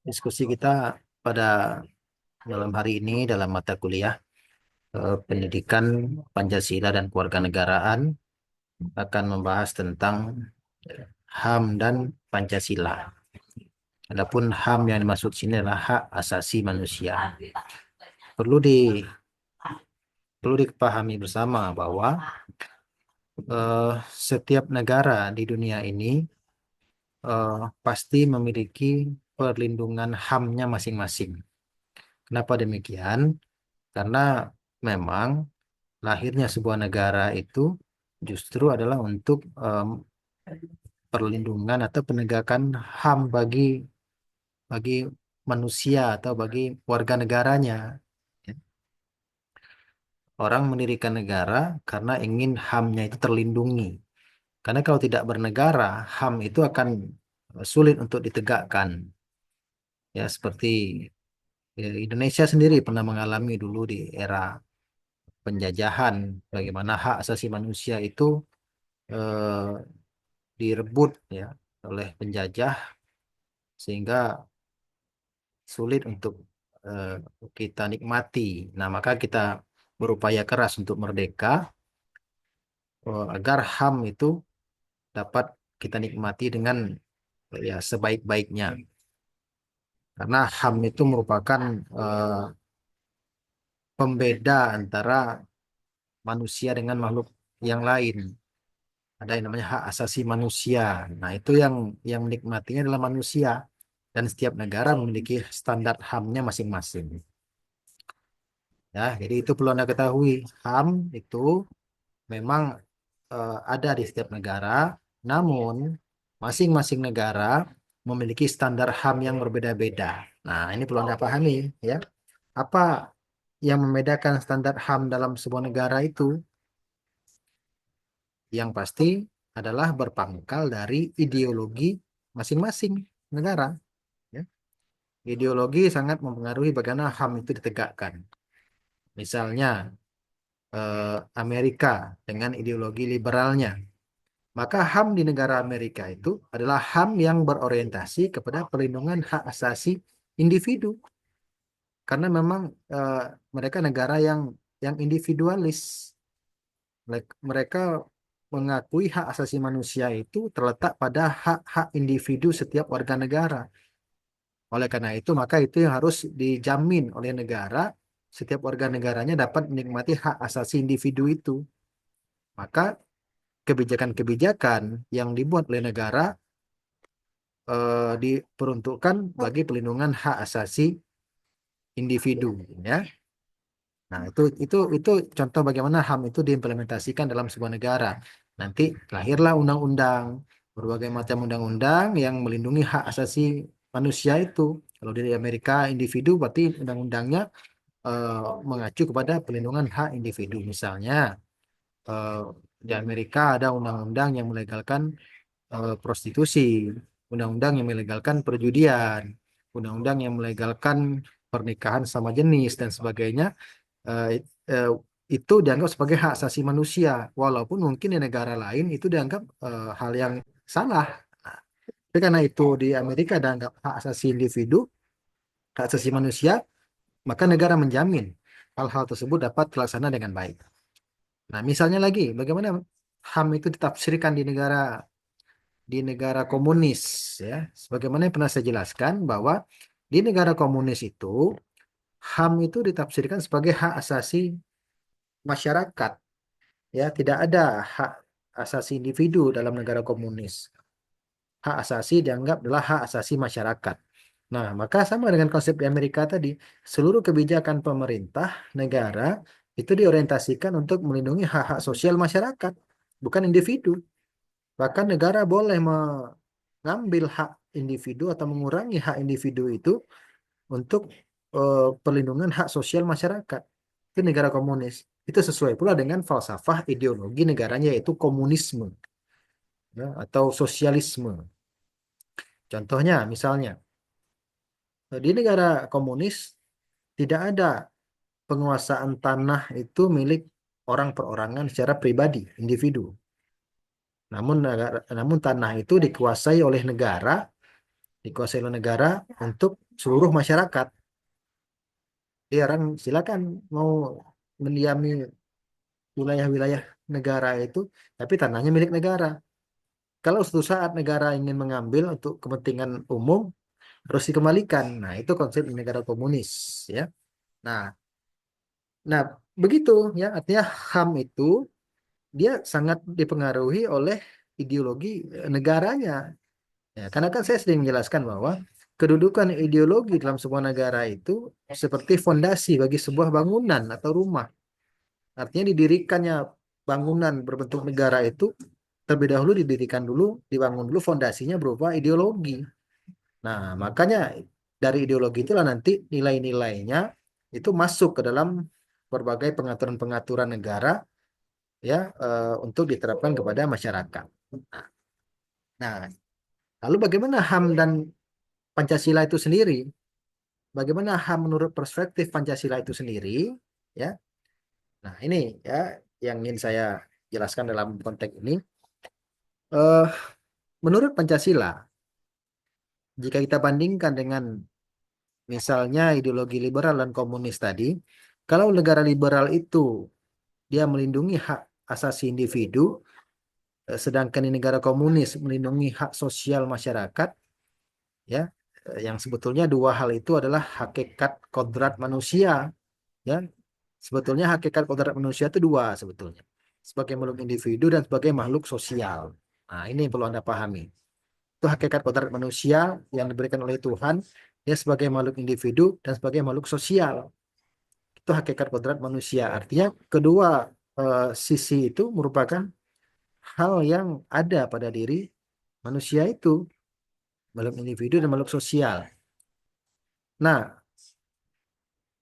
Diskusi kita pada malam hari ini dalam mata kuliah Pendidikan Pancasila dan Kewarganegaraan akan membahas tentang HAM dan Pancasila. Adapun HAM yang dimaksud sini adalah hak asasi manusia. Perlu di perlu dipahami bersama bahwa eh, setiap negara di dunia ini pasti memiliki perlindungan HAM-nya masing-masing. Kenapa demikian? Karena memang lahirnya sebuah negara itu justru adalah untuk perlindungan atau penegakan HAM bagi manusia atau bagi warga negaranya. Ya. Orang mendirikan negara karena ingin HAM-nya itu terlindungi. Karena kalau tidak bernegara, HAM itu akan sulit untuk ditegakkan. Ya, seperti Indonesia sendiri pernah mengalami dulu di era penjajahan, bagaimana hak asasi manusia itu eh, direbut ya oleh penjajah sehingga sulit untuk eh, kita nikmati. Nah, maka kita berupaya keras untuk merdeka agar HAM itu dapat kita nikmati dengan ya sebaik-baiknya. Karena HAM itu merupakan eh, pembeda antara manusia dengan makhluk yang lain. Ada yang namanya hak asasi manusia. Nah, itu yang menikmatinya adalah manusia. Dan setiap negara memiliki standar HAM-nya masing-masing. Ya, jadi itu perlu Anda ketahui. HAM itu memang ada di setiap negara, namun masing-masing negara memiliki standar HAM yang berbeda-beda. Nah, ini perlu Anda pahami, ya. Apa yang membedakan standar HAM dalam sebuah negara itu? Yang pasti adalah berpangkal dari ideologi masing-masing negara. Ya. Ideologi sangat mempengaruhi bagaimana HAM itu ditegakkan. Misalnya, Amerika dengan ideologi liberalnya. Maka HAM di negara Amerika itu adalah HAM yang berorientasi kepada perlindungan hak asasi individu. Karena memang eh, mereka negara yang individualis. Mereka mengakui hak asasi manusia itu terletak pada hak-hak individu setiap warga negara. Oleh karena itu, maka itu yang harus dijamin oleh negara. Setiap warga negaranya dapat menikmati hak asasi individu itu. Maka kebijakan-kebijakan yang dibuat oleh negara diperuntukkan bagi pelindungan hak asasi individu, ya. Nah, itu contoh bagaimana HAM itu diimplementasikan dalam sebuah negara. Nanti lahirlah undang-undang, berbagai macam undang-undang yang melindungi hak asasi manusia itu. Kalau di Amerika individu berarti undang-undangnya eh, mengacu kepada pelindungan hak individu. Misalnya eh, di Amerika ada undang-undang yang melegalkan prostitusi, undang-undang yang melegalkan perjudian, undang-undang yang melegalkan pernikahan sama jenis dan sebagainya. eh, eh, itu dianggap sebagai hak asasi manusia, walaupun mungkin di negara lain itu dianggap hal yang salah. Nah, tapi karena itu di Amerika dianggap hak asasi individu, hak asasi manusia, maka negara menjamin hal-hal tersebut dapat terlaksana dengan baik. Nah, misalnya lagi, bagaimana HAM itu ditafsirkan di negara komunis, ya. Sebagaimana yang pernah saya jelaskan bahwa di negara komunis itu HAM itu ditafsirkan sebagai hak asasi masyarakat. Ya, tidak ada hak asasi individu dalam negara komunis. Hak asasi dianggap adalah hak asasi masyarakat. Nah, maka sama dengan konsep di Amerika tadi, seluruh kebijakan pemerintah negara itu diorientasikan untuk melindungi hak-hak sosial masyarakat, bukan individu. Bahkan negara boleh mengambil hak individu atau mengurangi hak individu itu untuk perlindungan hak sosial masyarakat. Itu negara komunis. Itu sesuai pula dengan falsafah ideologi negaranya yaitu komunisme, ya, atau sosialisme. Contohnya, misalnya di negara komunis tidak ada penguasaan tanah itu milik orang perorangan secara pribadi, individu. Namun tanah itu dikuasai oleh negara untuk seluruh masyarakat. Jadi orang silakan mau mendiami wilayah-wilayah negara itu, tapi tanahnya milik negara. Kalau suatu saat negara ingin mengambil untuk kepentingan umum, harus dikembalikan. Nah, itu konsep negara komunis, ya. Nah, nah begitu ya. Artinya HAM itu dia sangat dipengaruhi oleh ideologi negaranya. Ya, karena kan saya sering menjelaskan bahwa kedudukan ideologi dalam sebuah negara itu seperti fondasi bagi sebuah bangunan atau rumah. Artinya didirikannya bangunan berbentuk negara itu terlebih dahulu didirikan dulu, dibangun dulu fondasinya berupa ideologi. Nah, makanya dari ideologi itulah nanti nilai-nilainya itu masuk ke dalam berbagai pengaturan-pengaturan negara ya untuk diterapkan kepada masyarakat. Nah, lalu bagaimana HAM dan Pancasila itu sendiri? Bagaimana HAM menurut perspektif Pancasila itu sendiri? Ya, nah ini ya yang ingin saya jelaskan dalam konteks ini. Eh, Menurut Pancasila, jika kita bandingkan dengan misalnya ideologi liberal dan komunis tadi, kalau negara liberal itu dia melindungi hak asasi individu, sedangkan di negara komunis melindungi hak sosial masyarakat, ya, yang sebetulnya dua hal itu adalah hakikat kodrat manusia, ya. Sebetulnya hakikat kodrat manusia itu dua sebetulnya, sebagai makhluk individu dan sebagai makhluk sosial. Nah, ini yang perlu Anda pahami. Itu hakikat kodrat manusia yang diberikan oleh Tuhan, dia sebagai makhluk individu dan sebagai makhluk sosial. Itu hakikat kodrat manusia. Artinya kedua sisi itu merupakan hal yang ada pada diri manusia itu, makhluk individu dan makhluk sosial. Nah,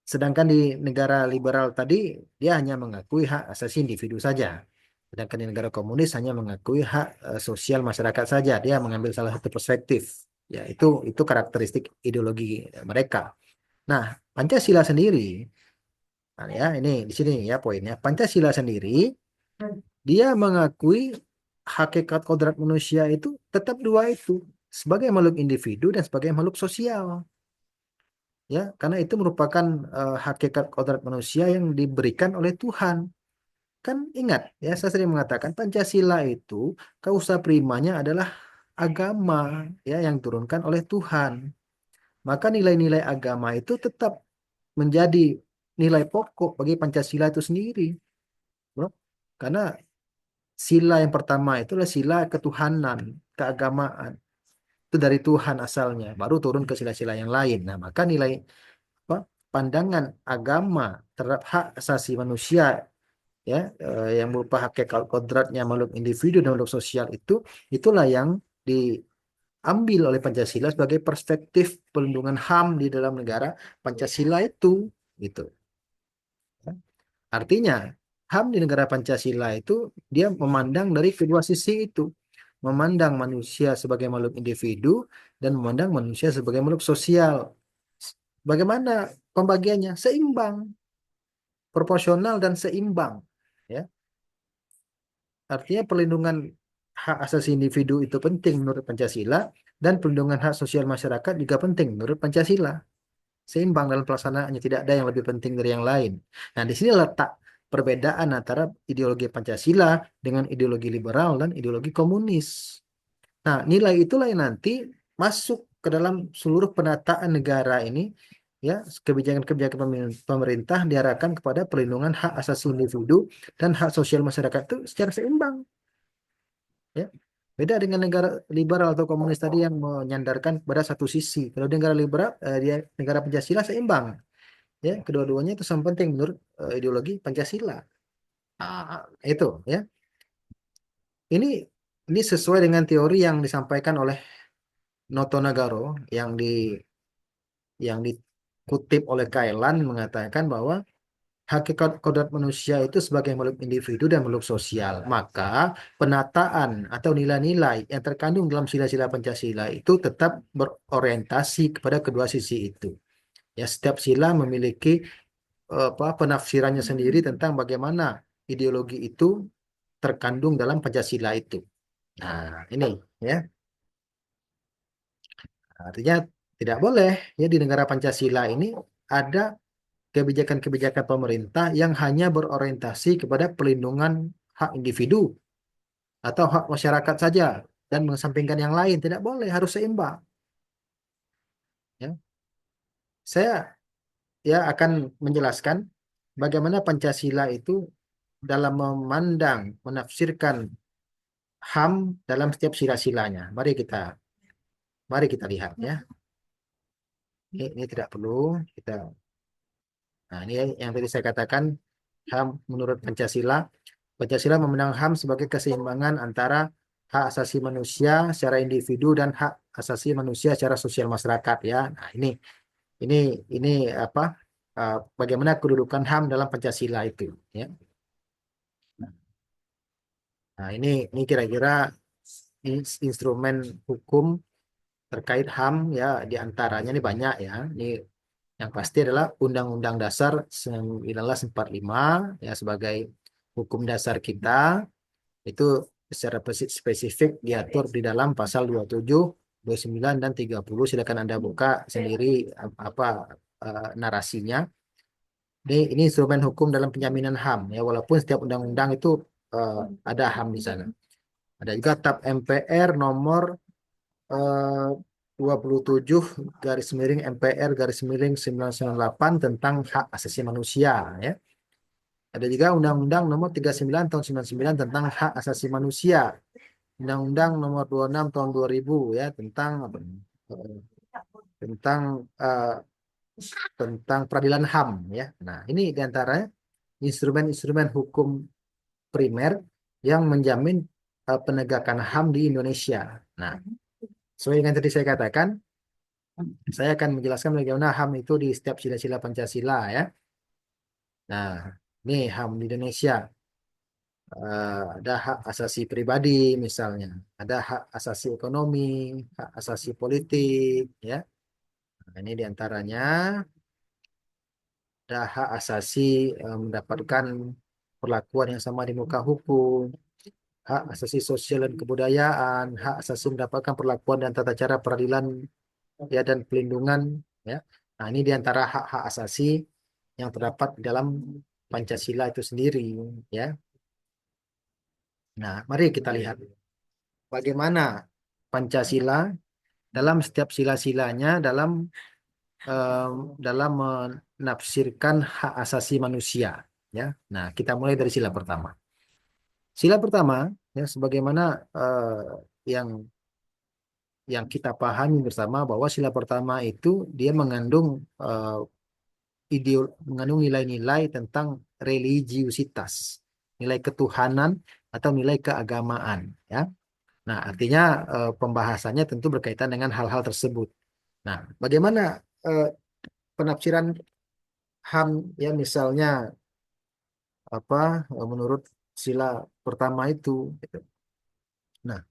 sedangkan di negara liberal tadi dia hanya mengakui hak asasi individu saja. Sedangkan di negara komunis hanya mengakui hak sosial masyarakat saja. Dia mengambil salah satu perspektif. Ya, itu karakteristik ideologi mereka. Nah, Pancasila sendiri, nah ya ini di sini ya poinnya. Pancasila sendiri dia mengakui hakikat kodrat manusia itu tetap dua itu, sebagai makhluk individu dan sebagai makhluk sosial. Ya, karena itu merupakan hakikat kodrat manusia yang diberikan oleh Tuhan. Kan ingat ya, saya sering mengatakan Pancasila itu kausa primanya adalah agama ya yang turunkan oleh Tuhan. Maka nilai-nilai agama itu tetap menjadi nilai pokok bagi Pancasila itu sendiri, bro. Karena sila yang pertama itu adalah sila ketuhanan, keagamaan. Itu dari Tuhan asalnya, baru turun ke sila-sila yang lain. Nah, maka nilai apa, pandangan agama terhadap hak asasi manusia ya yang berupa hakikat kodratnya makhluk individu dan makhluk sosial itu itulah yang diambil oleh Pancasila sebagai perspektif pelindungan HAM di dalam negara Pancasila itu gitu. Artinya HAM di negara Pancasila itu dia memandang dari kedua sisi itu, memandang manusia sebagai makhluk individu dan memandang manusia sebagai makhluk sosial. Bagaimana pembagiannya? Seimbang, proporsional dan seimbang. Ya, artinya perlindungan hak asasi individu itu penting menurut Pancasila dan perlindungan hak sosial masyarakat juga penting menurut Pancasila. Seimbang dalam pelaksanaannya, tidak ada yang lebih penting dari yang lain. Nah, di sini letak perbedaan antara ideologi Pancasila dengan ideologi liberal dan ideologi komunis. Nah, nilai itulah yang nanti masuk ke dalam seluruh penataan negara ini, ya, kebijakan-kebijakan pemerintah diarahkan kepada perlindungan hak asasi individu dan hak sosial masyarakat itu secara seimbang, ya. Beda dengan negara liberal atau komunis tadi yang menyandarkan pada satu sisi. Kalau di negara liberal, dia negara Pancasila seimbang, ya. Kedua-duanya itu sama penting menurut ideologi Pancasila. Itu, ya. Ini ini sesuai dengan teori yang disampaikan oleh Noto Nagaro yang yang dikutip oleh Kailan mengatakan bahwa hakikat kodrat manusia itu sebagai makhluk individu dan makhluk sosial. Maka penataan atau nilai-nilai yang terkandung dalam sila-sila Pancasila itu tetap berorientasi kepada kedua sisi itu. Ya, setiap sila memiliki apa penafsirannya sendiri tentang bagaimana ideologi itu terkandung dalam Pancasila itu. Nah, ini ya. Artinya Tidak boleh ya di negara Pancasila ini ada kebijakan-kebijakan pemerintah yang hanya berorientasi kepada pelindungan hak individu atau hak masyarakat saja dan mengesampingkan yang lain. Tidak boleh, harus seimbang. Ya. Saya ya akan menjelaskan bagaimana Pancasila itu dalam memandang, menafsirkan HAM dalam setiap sila-silanya. Mari kita lihat ya. Ini tidak perlu kita. Nah, ini yang tadi saya katakan HAM menurut Pancasila. Pancasila memandang HAM sebagai keseimbangan antara hak asasi manusia secara individu dan hak asasi manusia secara sosial masyarakat ya. Nah, ini ini apa bagaimana kedudukan HAM dalam Pancasila itu ya. Nah, ini kira-kira instrumen hukum terkait HAM ya di antaranya ini banyak ya. Ini yang pasti adalah Undang-Undang Dasar 1945 ya sebagai hukum dasar kita itu secara spesifik diatur di dalam pasal 27, 29 dan 30. Silakan Anda buka sendiri apa narasinya. Ini instrumen hukum dalam penjaminan HAM ya walaupun setiap undang-undang itu eh, ada HAM di sana. Ada juga TAP MPR nomor eh, 27 garis miring MPR garis miring 1998 tentang hak asasi manusia ya. Ada juga Undang-Undang nomor 39 tahun 99 tentang hak asasi manusia. Undang-Undang nomor 26 tahun 2000 ya tentang apa? eh, tentang eh, tentang peradilan HAM ya. Nah, ini diantaranya instrumen-instrumen hukum primer yang menjamin penegakan HAM di Indonesia. Nah, sesuai dengan tadi saya katakan, saya akan menjelaskan bagaimana HAM itu di setiap sila-sila Pancasila ya. Nah, ini HAM di Indonesia. Ada hak asasi pribadi misalnya, ada hak asasi ekonomi, hak asasi politik ya. Nah, ini diantaranya ada hak asasi mendapatkan perlakuan yang sama di muka hukum, hak asasi sosial dan kebudayaan, hak asasi mendapatkan perlakuan dan tata cara peradilan ya dan pelindungan ya. Nah, ini diantara hak-hak asasi yang terdapat di dalam Pancasila itu sendiri ya. Nah, mari kita lihat bagaimana Pancasila dalam setiap sila-silanya em, dalam menafsirkan hak asasi manusia ya. Nah, kita mulai dari sila pertama. Sila pertama ya sebagaimana yang kita pahami bersama bahwa sila pertama itu dia mengandung mengandung nilai-nilai tentang religiusitas, nilai ketuhanan atau nilai keagamaan ya. Nah, artinya pembahasannya tentu berkaitan dengan hal-hal tersebut. Nah, bagaimana eh, penafsiran HAM ya misalnya apa menurut sila pertama itu gitu. Nah,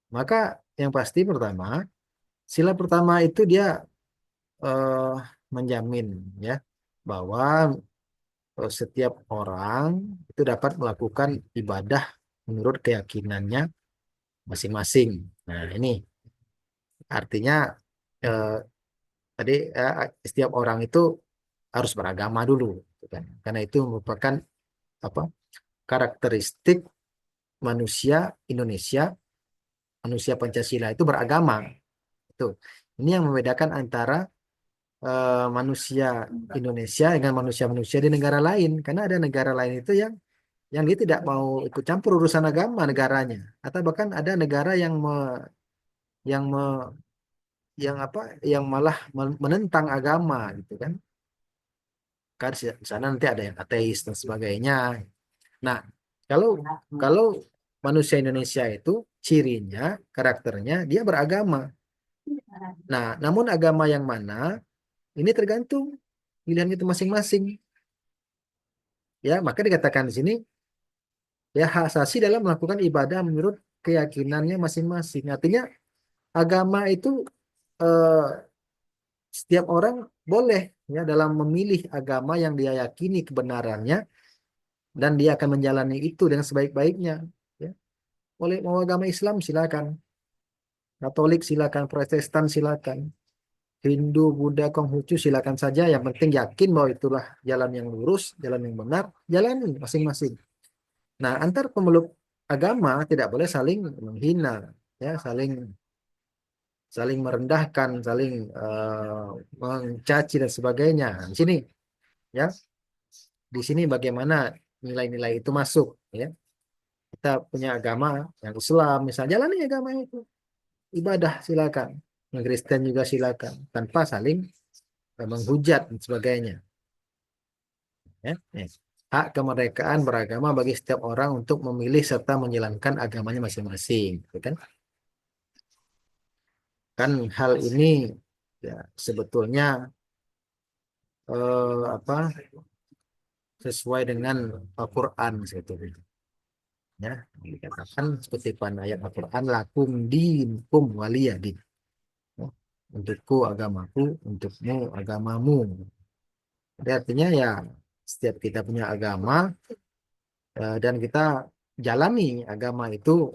maka yang pasti pertama, sila pertama itu dia eh, menjamin ya bahwa setiap orang itu dapat melakukan ibadah menurut keyakinannya masing-masing. Nah, ini artinya eh, tadi setiap orang itu harus beragama dulu, gitu kan? Karena itu merupakan apa karakteristik manusia Indonesia, manusia Pancasila itu beragama. Itu. Ini yang membedakan antara manusia Indonesia dengan manusia-manusia di negara lain. Karena ada negara lain itu yang dia tidak mau ikut campur urusan agama negaranya, atau bahkan ada negara yang me, yang apa, yang malah menentang agama gitu kan. Kan di sana nanti ada yang ateis dan sebagainya. Nah, kalau kalau manusia Indonesia itu cirinya, karakternya dia beragama. Nah, namun agama yang mana ini tergantung pilihan itu masing-masing. Ya, maka dikatakan di sini ya hak asasi dalam melakukan ibadah menurut keyakinannya masing-masing. Artinya agama itu eh, setiap orang boleh ya dalam memilih agama yang dia yakini kebenarannya dan dia akan menjalani itu dengan sebaik-baiknya. Ya. Mau agama Islam silakan, Katolik silakan, Protestan silakan. Hindu, Buddha, Konghucu silakan saja. Yang penting yakin bahwa itulah jalan yang lurus, jalan yang benar, jalani masing-masing. Nah, antar pemeluk agama tidak boleh saling menghina, ya, saling saling merendahkan, saling mencaci dan sebagainya. Nah, di sini, ya, di sini bagaimana nilai-nilai itu masuk, ya. Kita punya agama yang Islam, misalnya jalani agama itu, ibadah silakan, yang Kristen juga silakan, tanpa saling menghujat dan sebagainya. Ya. Ya. Hak kemerdekaan beragama bagi setiap orang untuk memilih serta menjalankan agamanya masing-masing, gitu kan? Kan hal ini ya sebetulnya apa sesuai dengan Al-Quran sebetulnya. Ya, dikatakan seperti pada ayat Al-Quran, lakum dinukum waliyadin. Ya, untukku agamaku, untukmu agamamu. Jadi artinya ya setiap kita punya agama dan kita jalani agama itu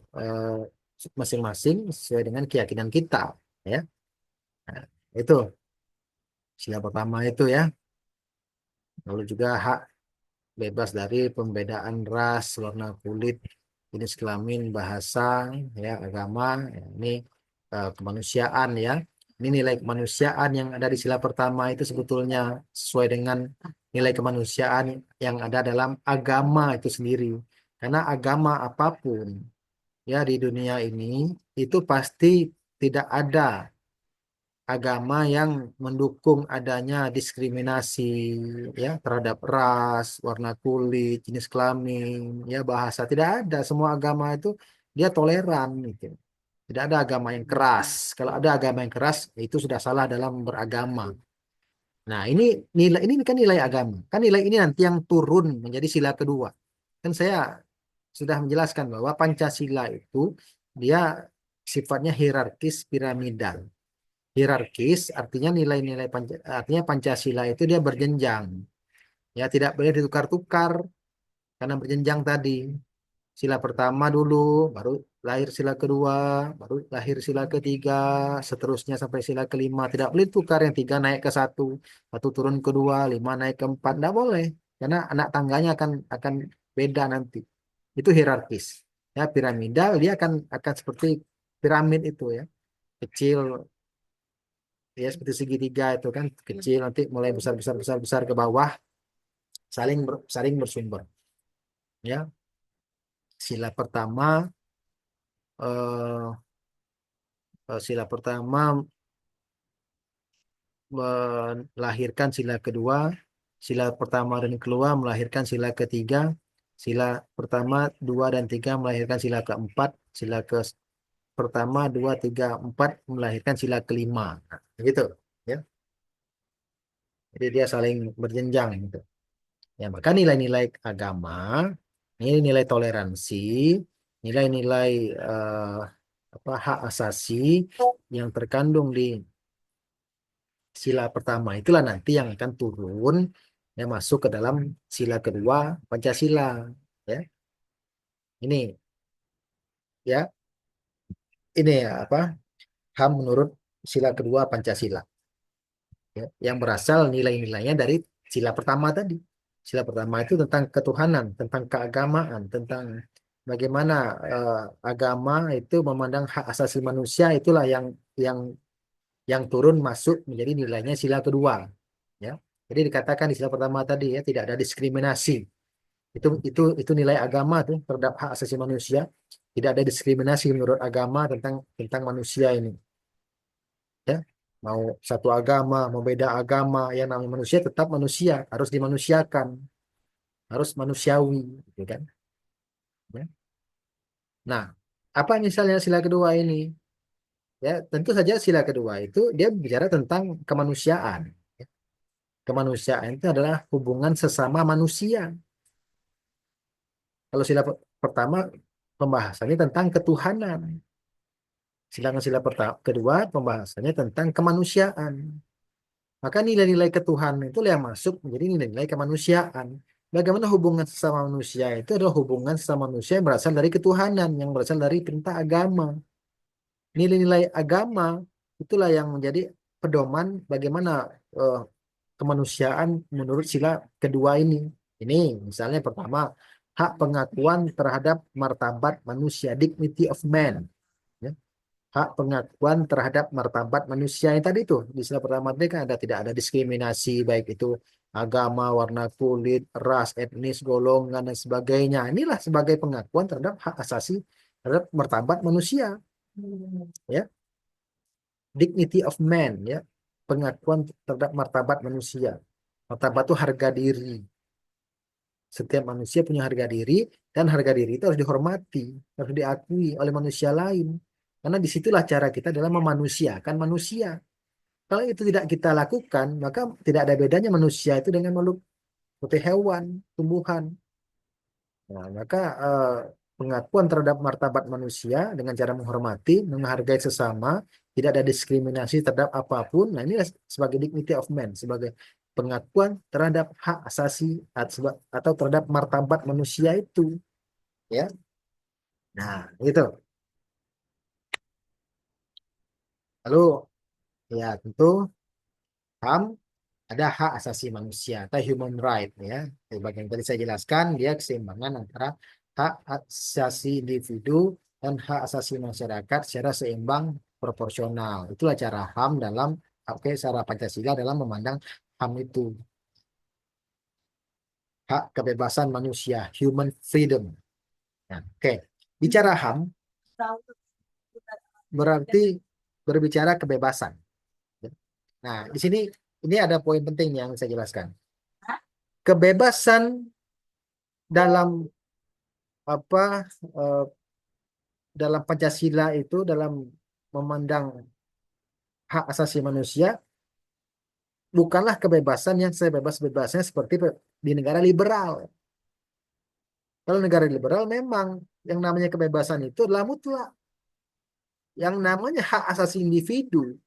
masing-masing sesuai dengan keyakinan kita. Ya, nah, itu sila pertama itu ya. Lalu juga hak bebas dari pembedaan ras, warna kulit, jenis kelamin, bahasa, ya, agama. Ya, ini kemanusiaan ya. Ini nilai kemanusiaan yang ada di sila pertama itu sebetulnya sesuai dengan nilai kemanusiaan yang ada dalam agama itu sendiri. Karena agama apapun ya di dunia ini itu pasti tidak ada agama yang mendukung adanya diskriminasi ya terhadap ras, warna kulit, jenis kelamin, ya bahasa tidak ada. Semua agama itu dia toleran gitu. Tidak ada agama yang keras. Kalau ada agama yang keras itu sudah salah dalam beragama. Nah, ini kan nilai agama. Kan nilai ini nanti yang turun menjadi sila kedua. Kan saya sudah menjelaskan bahwa Pancasila itu dia sifatnya hierarkis piramidal. Hierarkis artinya artinya Pancasila itu dia berjenjang. Ya, tidak boleh ditukar-tukar karena berjenjang tadi. Sila pertama dulu, baru lahir sila kedua, baru lahir sila ketiga, seterusnya sampai sila kelima. Tidak boleh tukar yang tiga naik ke satu, satu turun ke dua, lima naik ke empat. Tidak boleh, karena anak tangganya akan beda nanti. Itu hierarkis. Ya, piramidal dia akan seperti piramid itu ya, kecil ya seperti segitiga itu kan kecil nanti mulai besar besar besar besar ke bawah saling bersumber ya sila pertama eh, sila pertama melahirkan sila kedua, sila pertama dan kedua melahirkan sila ketiga, sila pertama dua dan tiga melahirkan sila keempat, sila ke pertama dua tiga empat melahirkan sila kelima. Nah, gitu ya, jadi dia saling berjenjang gitu. Ya, maka nilai-nilai agama, nilai-nilai toleransi, nilai-nilai hak asasi yang terkandung di sila pertama itulah nanti yang akan turun ya masuk ke dalam sila kedua Pancasila. Ya, ini ya, ini ya HAM menurut sila kedua Pancasila. Ya, yang berasal nilai-nilainya dari sila pertama tadi. Sila pertama itu tentang ketuhanan, tentang keagamaan, tentang bagaimana eh, agama itu memandang hak asasi manusia itulah yang yang turun masuk menjadi nilainya sila kedua. Ya, jadi dikatakan di sila pertama tadi ya tidak ada diskriminasi. Itu nilai agama tuh terhadap hak asasi manusia. Tidak ada diskriminasi menurut agama tentang manusia ini. Ya, mau satu agama, mau beda agama, yang namanya manusia tetap manusia, harus dimanusiakan, harus manusiawi, gitu kan? Ya. Nah, apa misalnya sila kedua ini? Ya, tentu saja sila kedua itu dia bicara tentang kemanusiaan. Ya. Kemanusiaan itu adalah hubungan sesama manusia. Kalau pertama pembahasannya tentang ketuhanan. Sedangkan kedua pembahasannya tentang kemanusiaan. Maka nilai-nilai ketuhanan itu yang masuk menjadi nilai-nilai kemanusiaan. Bagaimana hubungan sesama manusia itu adalah hubungan sesama manusia yang berasal dari ketuhanan, yang berasal dari perintah agama. Nilai-nilai agama itulah yang menjadi pedoman bagaimana eh, kemanusiaan menurut sila kedua ini. Ini misalnya pertama, hak pengakuan terhadap martabat manusia, dignity of man. Ya. Hak pengakuan terhadap martabat manusia yang tadi itu di sila pertama tadi kan ada tidak ada diskriminasi baik itu agama, warna kulit, ras, etnis, golongan dan sebagainya. Inilah sebagai pengakuan terhadap hak asasi terhadap martabat manusia. Ya, dignity of man ya, pengakuan terhadap martabat manusia. Martabat itu harga diri. Setiap manusia punya harga diri dan harga diri itu harus dihormati, harus diakui oleh manusia lain. Karena disitulah cara kita dalam memanusiakan manusia. Kalau itu tidak kita lakukan, maka tidak ada bedanya manusia itu dengan makhluk seperti hewan, tumbuhan. Nah, maka pengakuan terhadap martabat manusia dengan cara menghormati, menghargai sesama, tidak ada diskriminasi terhadap apapun. Nah, ini sebagai dignity of man, sebagai pengakuan terhadap hak asasi atau terhadap martabat manusia itu, ya. Nah, itu. Lalu, ya tentu HAM ada hak asasi manusia atau human right ya. Sebagai yang tadi saya jelaskan, dia keseimbangan antara hak asasi individu dan hak asasi masyarakat secara seimbang proporsional. Itulah cara HAM dalam oke cara Pancasila dalam memandang HAM itu hak kebebasan manusia, human freedom. Nah, oke. Bicara HAM berarti berbicara kebebasan. Nah, di sini ini ada poin penting yang saya jelaskan. Kebebasan dalam apa eh, dalam Pancasila itu dalam memandang hak asasi manusia bukanlah kebebasan yang sebebas-bebasnya seperti di negara liberal. Kalau negara liberal memang yang namanya kebebasan itu adalah mutlak. Yang namanya hak asasi individu,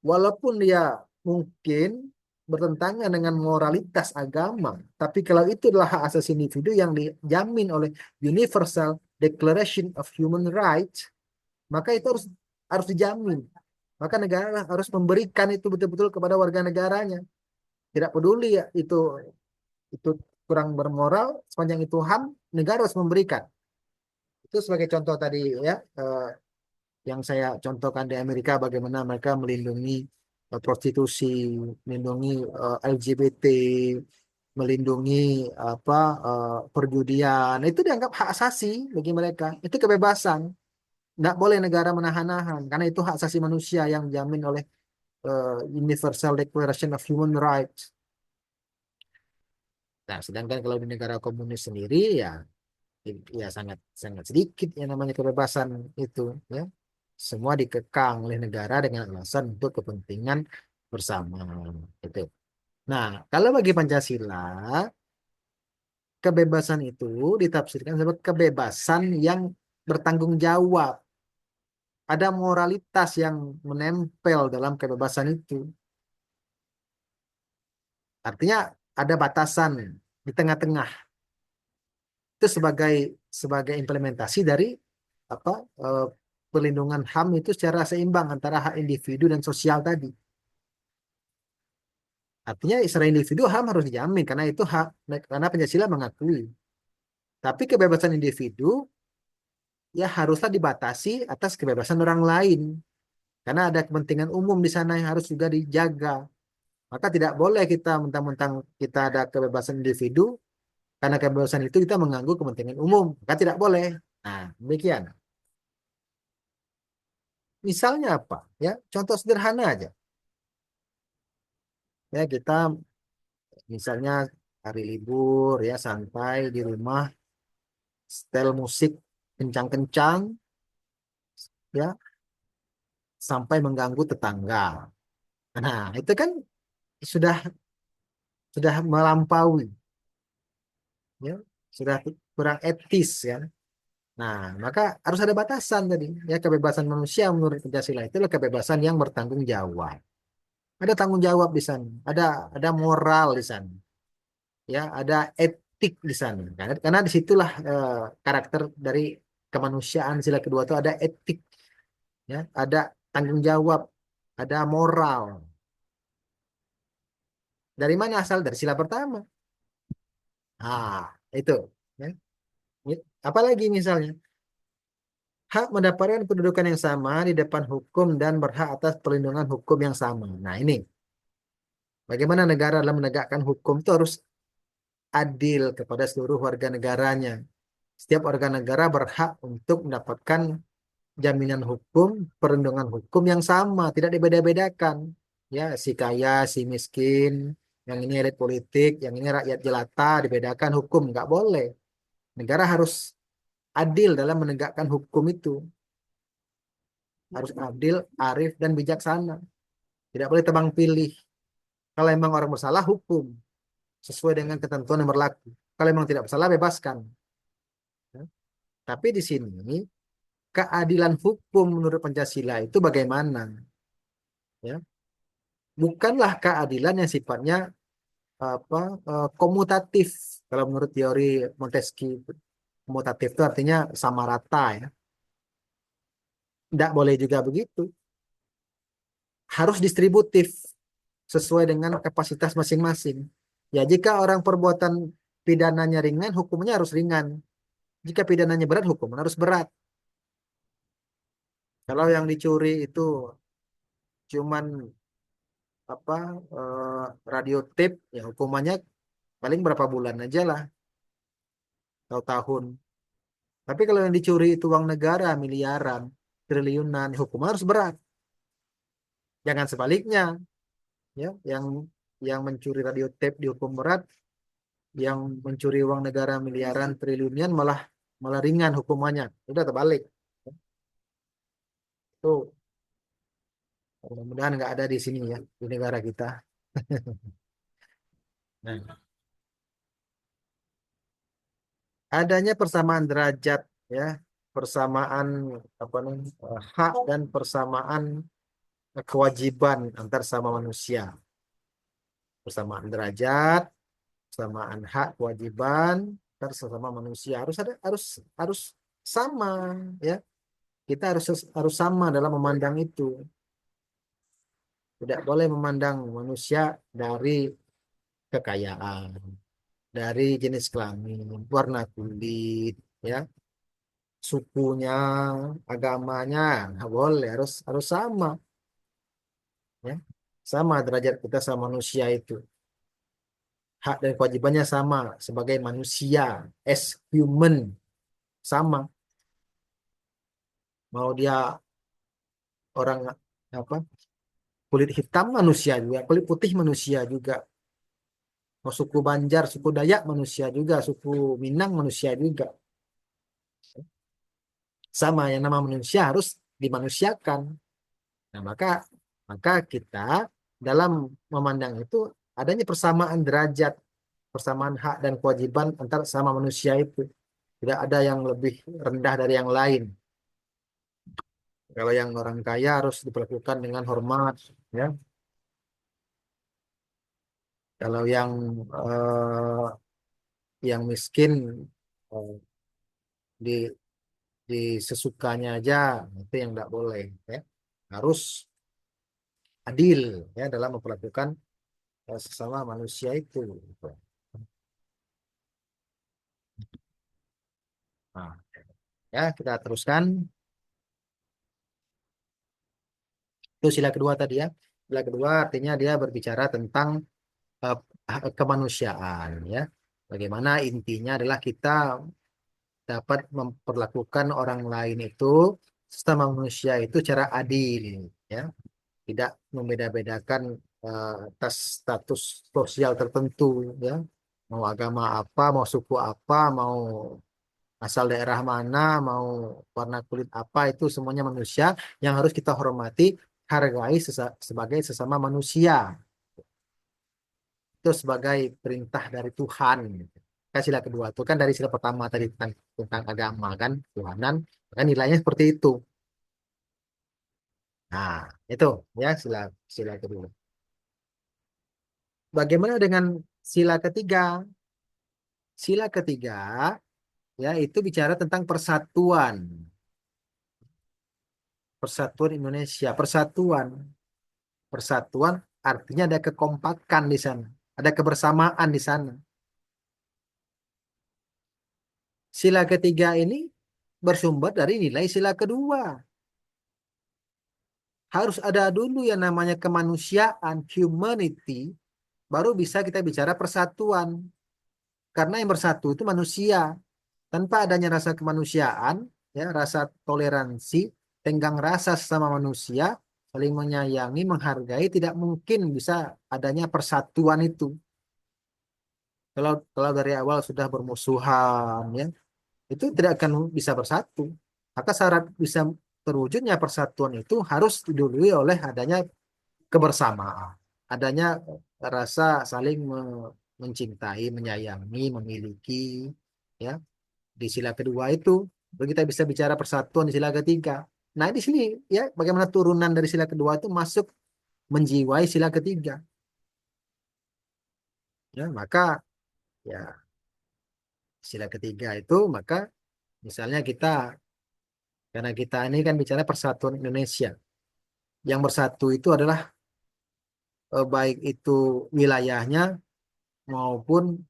walaupun dia mungkin bertentangan dengan moralitas agama, tapi kalau itu adalah hak asasi individu yang dijamin oleh Universal Declaration of Human Rights, maka itu harus dijamin. Maka negara harus memberikan itu betul-betul kepada warga negaranya. Tidak peduli ya itu kurang bermoral, sepanjang itu HAM, negara harus memberikan. Itu sebagai contoh tadi ya, yang saya contohkan di Amerika bagaimana mereka melindungi prostitusi, melindungi LGBT, melindungi apa perjudian. Itu dianggap hak asasi bagi mereka. Itu kebebasan. Nggak boleh negara menahan-nahan karena itu hak asasi manusia yang dijamin oleh Universal Declaration of Human Rights. Nah, sedangkan kalau di negara komunis sendiri ya sangat sangat sedikit yang namanya kebebasan itu ya. Semua dikekang oleh negara dengan alasan untuk kepentingan bersama itu. Nah, kalau bagi Pancasila, kebebasan itu ditafsirkan sebagai kebebasan yang bertanggung jawab. Ada moralitas yang menempel dalam kebebasan itu. Artinya ada batasan di tengah-tengah. Itu sebagai implementasi dari apa eh, perlindungan HAM itu secara seimbang antara hak individu dan sosial tadi. Artinya secara individu HAM harus dijamin karena itu hak karena Pancasila mengakui. Tapi kebebasan individu ya haruslah dibatasi atas kebebasan orang lain karena ada kepentingan umum di sana yang harus juga dijaga. Maka tidak boleh kita mentang-mentang kita ada kebebasan individu karena kebebasan itu kita mengganggu kepentingan umum. Maka tidak boleh. Nah, demikian. Misalnya apa? Ya, contoh sederhana aja. Ya, kita misalnya hari libur ya santai di rumah, setel musik kencang-kencang ya sampai mengganggu tetangga. Nah, itu kan sudah sudah melampaui ya, sudah kurang etis ya. Nah, maka harus ada batasan tadi. Ya, kebebasan manusia menurut Pancasila itu adalah kebebasan yang bertanggung jawab. Ada tanggung jawab di sana, ada moral di sana. Ya ada etik di sana karena disitulah karakter dari kemanusiaan sila kedua itu ada etik ya ada tanggung jawab, ada moral. Dari mana asal? Dari sila pertama. Ah, itu. Ya. Apalagi misalnya, hak mendapatkan kedudukan yang sama di depan hukum dan berhak atas perlindungan hukum yang sama. Nah, ini bagaimana negara dalam menegakkan hukum itu harus adil kepada seluruh warga negaranya. Setiap warga negara berhak untuk mendapatkan jaminan hukum, perlindungan hukum yang sama, tidak dibeda-bedakan. Ya, si kaya, si miskin, yang ini elit politik, yang ini rakyat jelata, dibedakan hukum, nggak boleh. Negara harus adil dalam menegakkan hukum itu, harus adil, arif, dan bijaksana. Tidak boleh tebang pilih. Kalau memang orang bersalah, hukum sesuai dengan ketentuan yang berlaku. Kalau memang tidak bersalah, bebaskan. Ya. Tapi di sini keadilan hukum menurut Pancasila itu bagaimana? Ya, bukanlah keadilan yang sifatnya apa komutatif. Kalau menurut teori Montesquieu, komutatif itu artinya sama rata ya. Tidak boleh juga begitu. Harus distributif sesuai dengan kapasitas masing-masing. Ya, jika orang perbuatan pidananya ringan, hukumnya harus ringan. Jika pidananya berat, hukumnya harus berat. Kalau yang dicuri itu cuman apa radio tape, ya hukumannya paling berapa bulan aja lah, atau tahun. Tapi kalau yang dicuri itu uang negara miliaran, triliunan, hukumnya harus berat. Jangan sebaliknya, ya, yang mencuri radio tape dihukum berat, yang mencuri uang negara miliaran, triliunan malah malah ringan hukumannya. Udah terbalik. Itu mudah-mudahan nggak ada di sini ya di negara kita. Nah, adanya persamaan derajat ya, persamaan apa namanya hak dan persamaan kewajiban antar sama manusia, persamaan derajat, persamaan hak, kewajiban antar sesama manusia harus ada, harus sama ya. Kita harus sama dalam memandang itu. Tidak boleh memandang manusia dari kekayaan, dari jenis kelamin, warna kulit, ya, sukunya, agamanya, nggak boleh, harus sama, ya, sama derajat kita sama manusia itu, hak dan kewajibannya sama sebagai manusia, as human, sama. Mau dia orang apa, kulit hitam manusia juga, kulit putih manusia juga, mau suku Banjar, suku Dayak manusia juga, suku Minang manusia juga, sama yang nama manusia harus dimanusiakan. Nah, maka maka kita dalam memandang itu adanya persamaan derajat, persamaan hak dan kewajiban antar sama manusia itu. Tidak ada yang lebih rendah dari yang lain. Kalau yang orang kaya harus diperlakukan dengan hormat, ya. Kalau yang miskin eh, di sesukanya aja, itu yang tidak boleh, ya. Harus adil ya dalam memperlakukan sesama manusia itu. Gitu. Nah, ya kita teruskan. Itu sila kedua tadi ya. Sila kedua artinya dia berbicara tentang eh, kemanusiaan ya. Bagaimana intinya adalah kita dapat memperlakukan orang lain itu sesama manusia itu secara adil ya. Tidak membeda-bedakan atas status sosial tertentu ya. Mau agama apa, mau suku apa, mau asal daerah mana, mau warna kulit apa, itu semuanya manusia yang harus kita hormati, hargai sebagai sesama manusia. Itu sebagai perintah dari Tuhan. Kan sila kedua itu kan dari sila pertama tadi tentang agama kan, Tuhanan, kan nilainya seperti itu. Nah, itu ya sila sila kedua. Bagaimana dengan sila ketiga? Sila ketiga ya itu bicara tentang persatuan. Persatuan Indonesia. Persatuan artinya ada kekompakan di sana, ada kebersamaan di sana. Sila ketiga ini bersumber dari nilai sila kedua. Harus ada dulu yang namanya kemanusiaan, humanity, baru bisa kita bicara persatuan. Karena yang bersatu itu manusia. Tanpa adanya rasa kemanusiaan, ya, rasa toleransi, tenggang rasa sesama manusia, saling menyayangi, menghargai, tidak mungkin bisa adanya persatuan itu. Kalau dari awal sudah bermusuhan, ya, itu tidak akan bisa bersatu. Maka syarat bisa terwujudnya persatuan itu harus didului oleh adanya kebersamaan, adanya rasa saling mencintai, menyayangi, memiliki, ya, di sila kedua itu. Baru kita bisa bicara persatuan di sila ketiga. Nah, di sini ya bagaimana turunan dari sila kedua itu masuk menjiwai sila ketiga. Ya, maka ya sila ketiga itu maka misalnya kita karena kita ini kan bicara persatuan Indonesia. Yang bersatu itu adalah baik itu wilayahnya maupun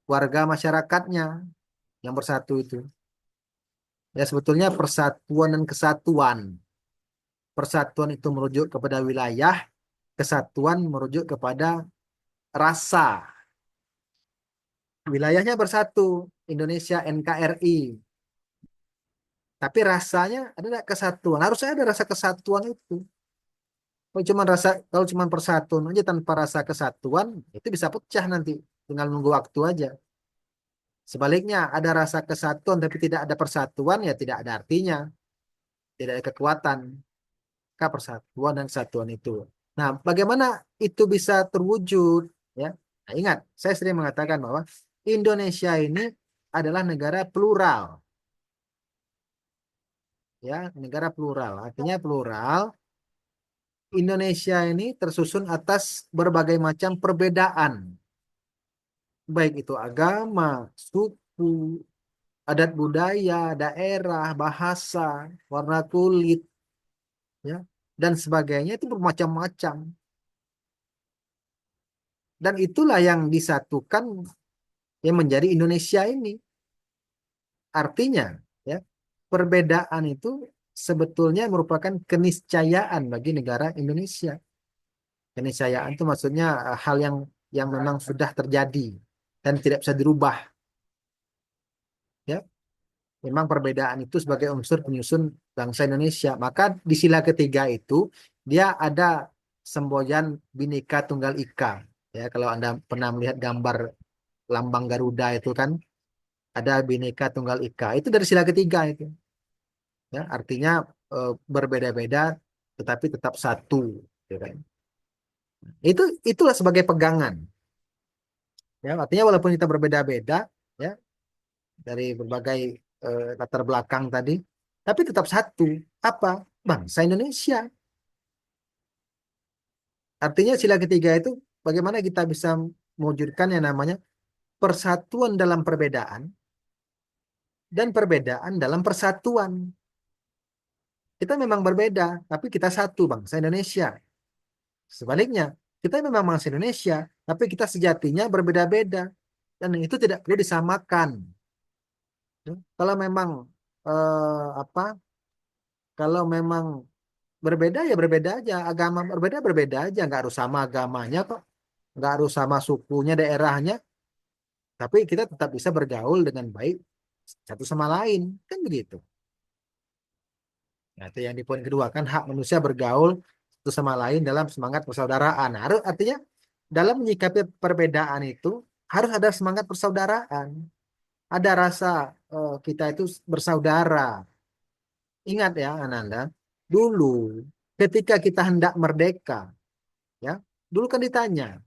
warga masyarakatnya yang bersatu itu. Ya sebetulnya persatuan dan kesatuan. Persatuan itu merujuk kepada wilayah, kesatuan merujuk kepada rasa. Wilayahnya bersatu, Indonesia NKRI. Tapi rasanya ada kesatuan. Harusnya ada rasa kesatuan itu. Kalau cuma persatuan aja tanpa rasa kesatuan, itu bisa pecah nanti. Tinggal nunggu waktu aja. Sebaliknya, ada rasa kesatuan tapi tidak ada persatuan, ya tidak ada artinya. Tidak ada kekuatan. Maka persatuan dan kesatuan itu. Nah, bagaimana itu bisa terwujud? Ya, nah, ingat, saya sering mengatakan bahwa Indonesia ini adalah negara plural. Ya, negara plural. Artinya plural. Indonesia ini tersusun atas berbagai macam perbedaan, baik itu agama, suku, adat budaya, daerah, bahasa, warna kulit, ya, dan sebagainya itu bermacam-macam. Dan itulah yang disatukan yang menjadi Indonesia ini. Artinya, ya, perbedaan itu sebetulnya merupakan keniscayaan bagi negara Indonesia. Keniscayaan itu maksudnya hal yang memang sudah terjadi dan tidak bisa dirubah. Ya, memang perbedaan itu sebagai unsur penyusun bangsa Indonesia. Maka di sila ketiga itu dia ada semboyan Bhinneka Tunggal Ika. Ya, kalau Anda pernah melihat gambar lambang Garuda itu kan ada Bhinneka Tunggal Ika. Itu dari sila ketiga itu. Ya, artinya berbeda-beda tetapi tetap satu. Ya kan? Itulah sebagai pegangan. Ya, artinya walaupun kita berbeda-beda, ya, dari berbagai latar belakang tadi, tapi tetap satu. Apa? Bangsa Indonesia. Artinya sila ketiga itu bagaimana kita bisa mewujudkan yang namanya persatuan dalam perbedaan dan perbedaan dalam persatuan. Kita memang berbeda, tapi kita satu bangsa Indonesia. Sebaliknya, kita memang bangsa Indonesia, tapi kita sejatinya berbeda-beda. Dan itu tidak perlu disamakan. Kalau memang apa? Kalau memang berbeda ya berbeda aja, agama berbeda berbeda aja, nggak harus sama agamanya kok, nggak harus sama sukunya, daerahnya, tapi kita tetap bisa bergaul dengan baik satu sama lain, kan begitu. Nah, itu yang di poin kedua kan hak manusia bergaul satu sama lain dalam semangat persaudaraan. Nah, artinya dalam menyikapi perbedaan itu harus ada semangat persaudaraan, ada rasa kita itu bersaudara. Ingat ya, Ananda, dulu ketika kita hendak merdeka, ya, dulu kan ditanya,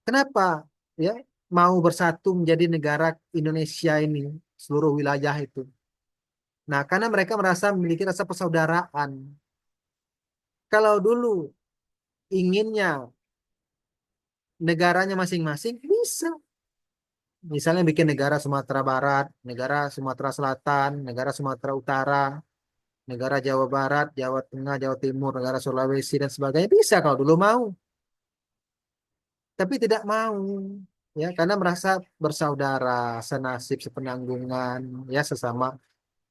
kenapa ya mau bersatu menjadi negara Indonesia ini, seluruh wilayah itu. Nah, karena mereka merasa memiliki rasa persaudaraan. Kalau dulu inginnya negaranya masing-masing, bisa. Misalnya bikin negara Sumatera Barat, negara Sumatera Selatan, negara Sumatera Utara. negara Jawa Barat, Jawa Tengah, Jawa Timur, negara Sulawesi dan sebagainya bisa kalau dulu mau, tapi tidak mau ya karena merasa bersaudara, senasib, sepenanggungan ya sesama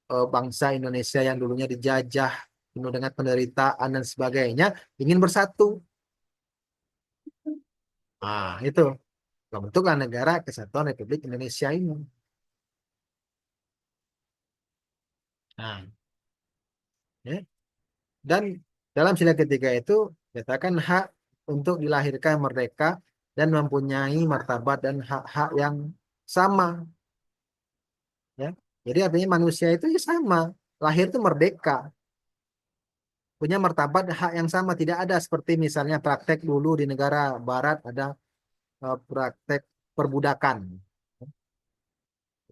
bangsa Indonesia yang dulunya dijajah penuh dengan penderitaan dan sebagainya ingin bersatu. Ah, itu bentuklah negara kesatuan Republik Indonesia ini. Nah, ya. Dan dalam sila ketiga itu nyatakan hak untuk dilahirkan merdeka dan mempunyai martabat dan hak-hak yang sama ya. Jadi artinya manusia itu ya sama, lahir itu merdeka, punya martabat hak yang sama, tidak ada seperti misalnya praktek dulu di negara barat ada praktek perbudakan.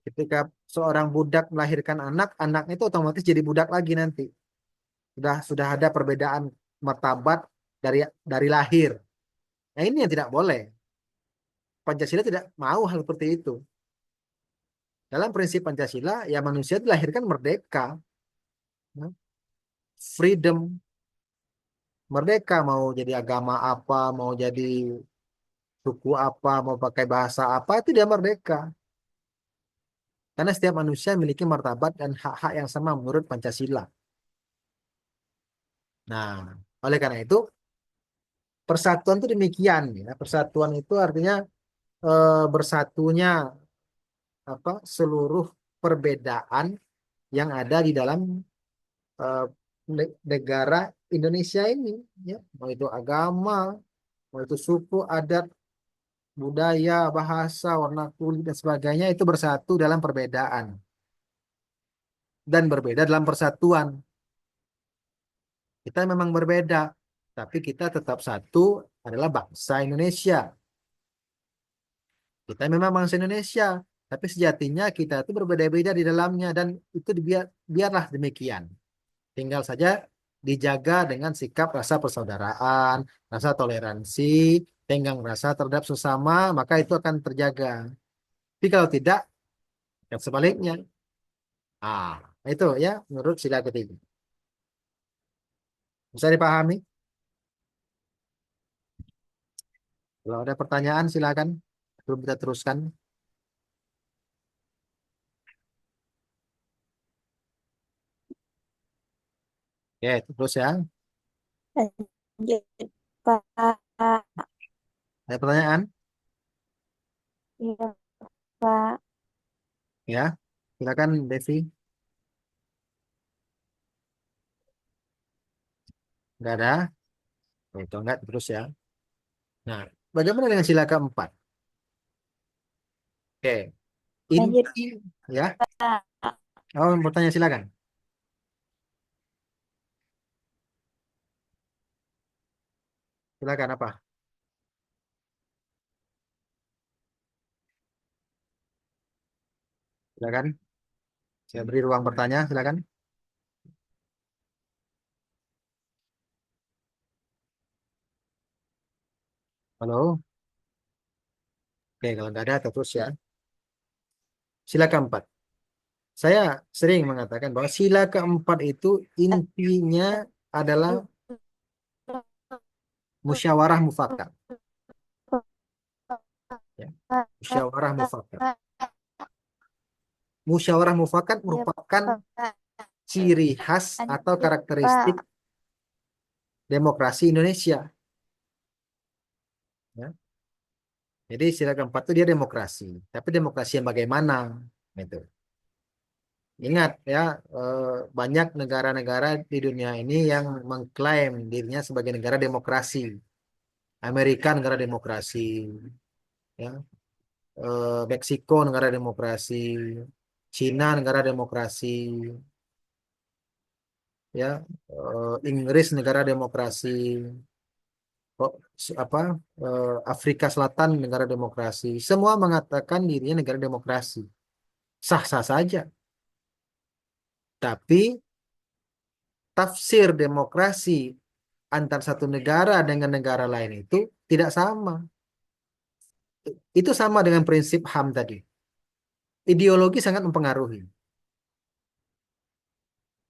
Ketika seorang budak melahirkan anak, anaknya itu otomatis jadi budak lagi nanti. Sudah ada perbedaan martabat dari lahir. Nah, ini yang tidak boleh. Pancasila tidak mau hal seperti itu. Dalam prinsip Pancasila, ya manusia dilahirkan merdeka, ya. Freedom, merdeka mau jadi agama apa, mau jadi suku apa, mau pakai bahasa apa, itu dia merdeka. Karena setiap manusia memiliki martabat dan hak-hak yang sama menurut Pancasila. Nah, oleh karena itu, persatuan itu demikian ya. Persatuan itu artinya bersatunya apa seluruh perbedaan yang ada di dalam negara Indonesia ini ya. Mau itu agama, mau itu suku, adat, budaya, bahasa, warna kulit dan sebagainya itu bersatu dalam perbedaan dan berbeda dalam persatuan. Kita memang berbeda, tapi kita tetap satu adalah bangsa Indonesia. Kita memang bangsa Indonesia, tapi sejatinya kita itu berbeda-beda di dalamnya dan itu biarlah demikian. Tinggal saja dijaga dengan sikap rasa persaudaraan, rasa toleransi, tenggang rasa terhadap sesama, maka itu akan terjaga. Tapi kalau tidak, yang sebaliknya. Ah, itu ya menurut sila ketiga. Bisa dipahami? Kalau ada pertanyaan silakan. Belum kita teruskan. Oke, terus ya. Lanjut, Pak. Ada pertanyaan? Iya, Pak. Ya, silakan Devi. Nggak ada? Oh, itu enggak terus ya. Nah, bagaimana dengan sila keempat? Oke, Lanjut, inti ya. Pak. Oh, mau tanya silakan. Silakan apa? Silakan. Saya beri ruang bertanya, silakan. Halo. Oke, kalau nggak ada terus ya. Sila keempat. Saya sering mengatakan bahwa sila keempat itu intinya adalah musyawarah mufakat. Ya. Musyawarah mufakat. Musyawarah mufakat Iya, merupakan Pak. ciri khas atau Lanjut, karakteristik Pak. demokrasi Indonesia. Ya. Jadi sila keempat itu dia demokrasi. Tapi demokrasi yang bagaimana? Itu. Ingat ya, eh, banyak negara-negara di dunia ini yang mengklaim dirinya sebagai negara demokrasi. Amerika negara demokrasi, ya. Meksiko negara demokrasi, Cina negara demokrasi, ya. Inggris negara demokrasi, kok apa? Afrika Selatan negara demokrasi. Semua mengatakan dirinya negara demokrasi. Sah-sah saja. Tapi tafsir demokrasi antar satu negara dengan negara lain itu tidak sama. Itu sama dengan prinsip HAM tadi. Ideologi sangat mempengaruhi.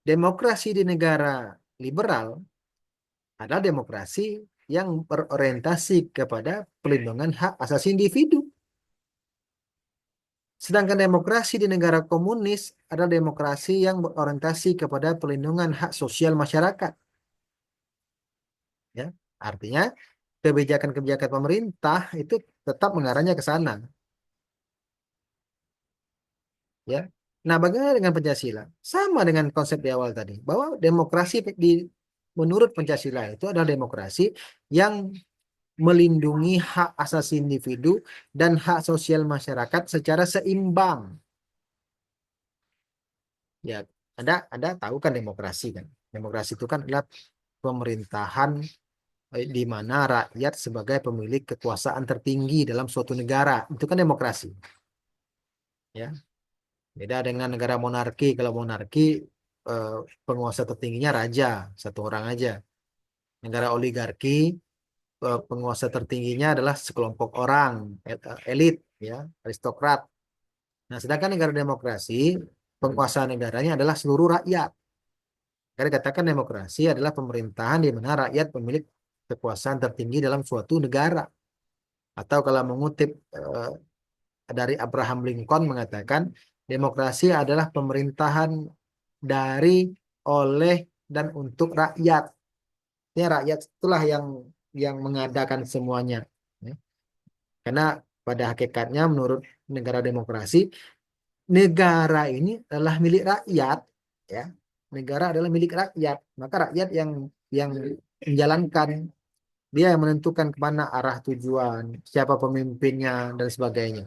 Demokrasi di negara liberal adalah demokrasi yang berorientasi kepada pelindungan hak asasi individu. Sedangkan demokrasi di negara komunis adalah demokrasi yang berorientasi kepada pelindungan hak sosial masyarakat. Ya, artinya kebijakan-kebijakan pemerintah itu tetap mengarahnya ke sana. Ya, nah bagaimana dengan Pancasila? Sama dengan konsep di awal tadi, bahwa demokrasi menurut Pancasila itu adalah demokrasi yang melindungi hak asasi individu dan hak sosial masyarakat secara seimbang. Ya, Anda tahu kan demokrasi kan? Demokrasi itu kan adalah pemerintahan di mana rakyat sebagai pemilik kekuasaan tertinggi dalam suatu negara. Itu kan demokrasi, ya. Beda dengan negara monarki. Kalau monarki eh, penguasa tertingginya raja, satu orang aja. Negara oligarki penguasa tertingginya adalah sekelompok orang, elit, ya, aristokrat. Nah, sedangkan negara demokrasi, penguasa negaranya adalah seluruh rakyat. Karena katakan demokrasi adalah pemerintahan di mana rakyat pemilik kekuasaan tertinggi dalam suatu negara. Atau kalau mengutip dari Abraham Lincoln mengatakan, demokrasi adalah pemerintahan dari, oleh, dan untuk rakyat. Ya, rakyat itulah yang mengadakan semuanya. Ya. Karena pada hakikatnya menurut negara demokrasi, negara ini adalah milik rakyat, ya. Negara adalah milik rakyat, maka rakyat yang menjalankan, dia yang menentukan kemana arah tujuan, siapa pemimpinnya dan sebagainya.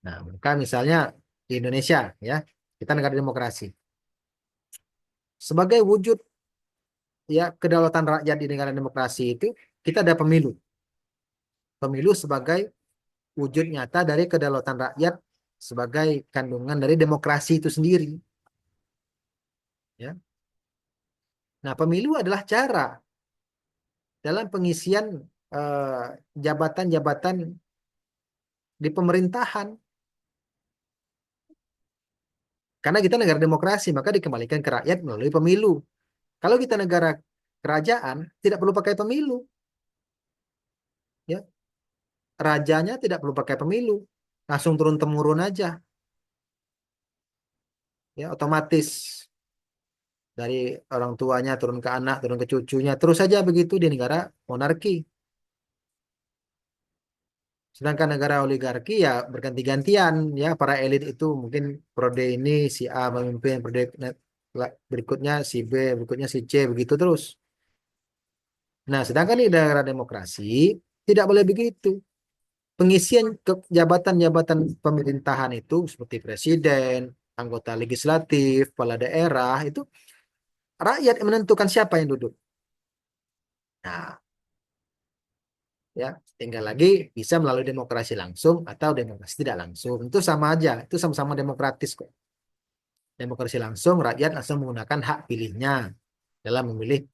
Nah, maka misalnya di Indonesia, ya, kita negara demokrasi. Sebagai wujud ya kedaulatan rakyat di negara demokrasi itu, kita ada pemilu. Pemilu sebagai wujud nyata dari kedaulatan rakyat sebagai kandungan dari demokrasi itu sendiri, ya. Nah, pemilu adalah cara dalam pengisian eh, jabatan-jabatan di pemerintahan. Karena kita negara demokrasi, maka dikembalikan ke rakyat melalui pemilu. Kalau kita negara kerajaan, tidak perlu pakai pemilu, ya. Rajanya tidak perlu pakai pemilu, langsung turun temurun aja, ya, otomatis dari orang tuanya turun ke anak, turun ke cucunya, terus saja begitu di negara monarki. Sedangkan negara oligarki ya berganti-gantian, ya, para elit itu mungkin periode ini si A memimpin, periode berikutnya si B, berikutnya si C, begitu terus. Nah, sedangkan di negara demokrasi tidak boleh begitu. Pengisian jabatan-jabatan pemerintahan itu seperti presiden, anggota legislatif, kepala daerah itu rakyat yang menentukan siapa yang duduk. Nah, ya, tinggal lagi bisa melalui demokrasi langsung atau demokrasi tidak langsung. Itu sama aja, itu sama-sama demokratis kok. Demokrasi langsung, rakyat langsung menggunakan hak pilihnya dalam memilih